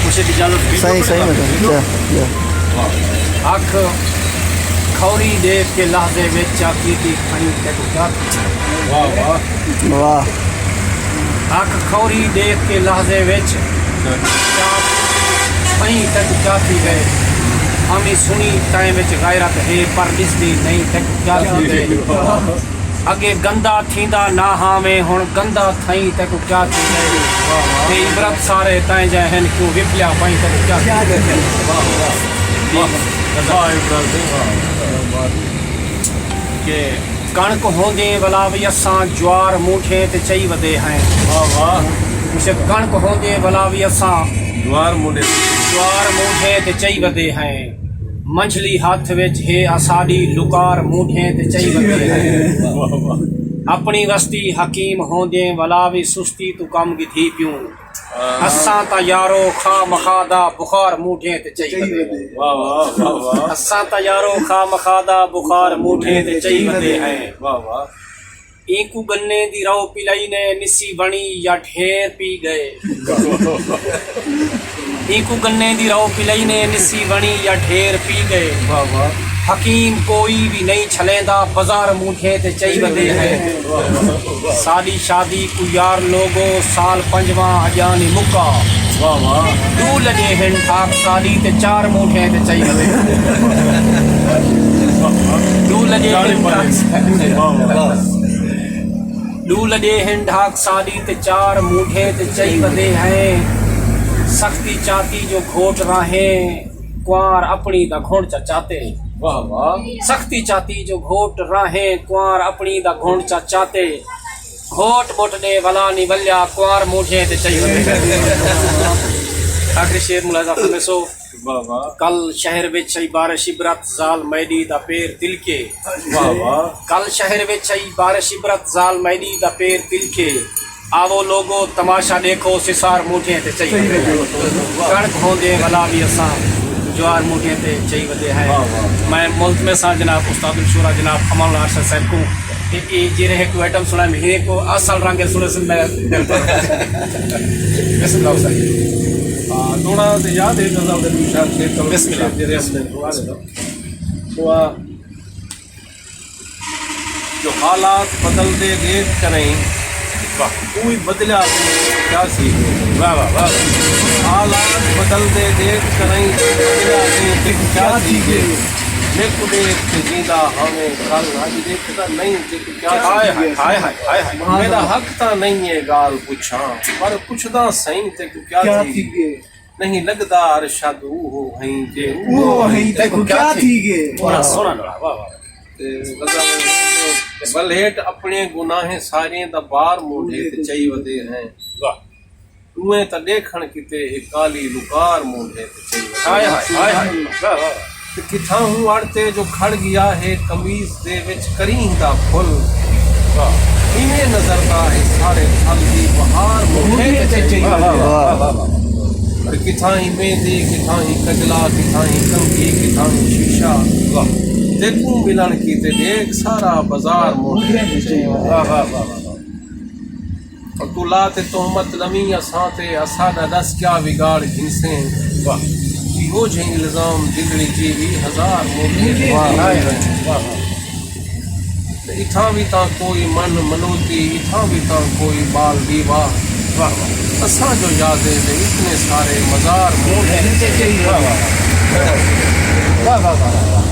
मुझे इजाजत सही सही मतलब अख खौरी देख के लहजे विच की खणी तेको क्या वाह वाह वाह अख खौरी देख के लहजे विच खणी तेको क्या थी गए हमें सुनी टाइम विच गैरत है पर दिसदी नहीं तेको क्या थी गए अगे गंदा थींदा ना हावे हुण गंदा थई तेको क्या थी गए ते इबरत सारे ताए जहन क्यों विपलिया पाई तेको क्या वाह वाह के कणक होंदे भला भी असां ज्वार मूठे ते चई वदे हैं वाह वाह मुझे कणक होंदे भला भी असां ज्वार मूठे ते चई वदे हैं मंझली हाथ विच है असाडी लुकार मूठे ते चई वदे हैं अपनी वस्ती हकीम होंदे भला भी सुस्ती तू कम गिधी पियूं असां ता यारो खा मखादा बुखार मूठे ते चई वदे वाह वाह वाह असां ता यारो खा मखादा बुखार मूठे ते चई वदे हैं वाह वाह ईकू गन्ने दी रव पिलाई ने निसी बणी या ढेर पी गए ईकू गन्ने दी रव पिलाई ने निसी बणी या ढेर पी गए वाह वाह हकीम कोई भी नहीं छलेंदा बाजार मूठे ते चई वदे है सादी शादी को यार लोगो साल पंजवा अजानी मुक्का वाह वाह दू लगे हिन ठाक सादी ते चार मूठे ते चई वदे दू लगे हिन ढाक सादी ते चार मूठे ते चई वदे हैं सख्ती चाती जो घोट राहे कुआर अपनी दा घोड़ चाते वाह वाह सख्ती चाती जो घोट राहे कुआर अपनी दा घोड़ चाते घोट मोटने वाला निवल्या कुआर मूठे ते चई वदे आखिरी शेर मुलाजा फरमेसो वाह वाह कल शहर विच आई बारिश इबरत जाल मैदी दा पैर तिलके वाह वाह कल शहर विच आई बारिश इबरत जाल मैदी दा पैर तिलके आवो लोगो तमाशा देखो सिसार मूठे ते चई वदे कणक होंदे भला भी असां ज्वार मूठे ते चई वदे है मैं मुल्क में सा जनाब उस्तादुल शुरा जनाब अमान अरशद साहब को ये जेरे है को आइटम सुना महीने को असल रंग सुने से मैं बिस्मिल्लाह सही थोड़ा से याद है तो शायद से तो बिस्मिल्लाह जेरे से तो जो हालात बदलते देख करें कोई बदला क्या सी वाह वाह वाह हालात बदलते देख करें बदला क्या सी देखो देख के जिंदा हमें कल आज देखता नहीं क्या हाय हाय हाय हाय मेरा हक ता नहीं है गाल पूछा पर पुछदा सही ते क्या थी नहीं लगदा अरशद हो हई जे वो हई ते क्या थी गे बड़ा सोना वाह वाह बलहेट अपने गुनाहे सारे दा बार मोढ़े ते चई वदे हैं वाह उए त देखण किते एक काली लुकार मोढ़े ते चई हाय हाय हाय वाह वाह किथा हूं आड़ते जो खड़ गया है कमीज दे विच करींदा फुल वाह इने नजरदा है सारे फल दी बहार मोढ़े ते चई वाह वाह वाह और किथा ही मेहंदी किथा ही कजला किथा ही कंघी किथा ही शीशा वाह देखूं मिलन की ते देख सारा बाजार मोढ़े ते चई वाह वाह वाह और तुला ते तोहमत लमी असां ते असादा दस क्या बिगाड़ घिसे वाह हो जे इल्जाम दिगड़ी जी 2000 मोढ़े वाह वाह इथा भी ता कोई मन मनोती इथा भी ता कोई बाल विवाह वाह असां जो याद है इतने सारे मजार मोढ़े ते चई वाह वाह वाह वाह वाह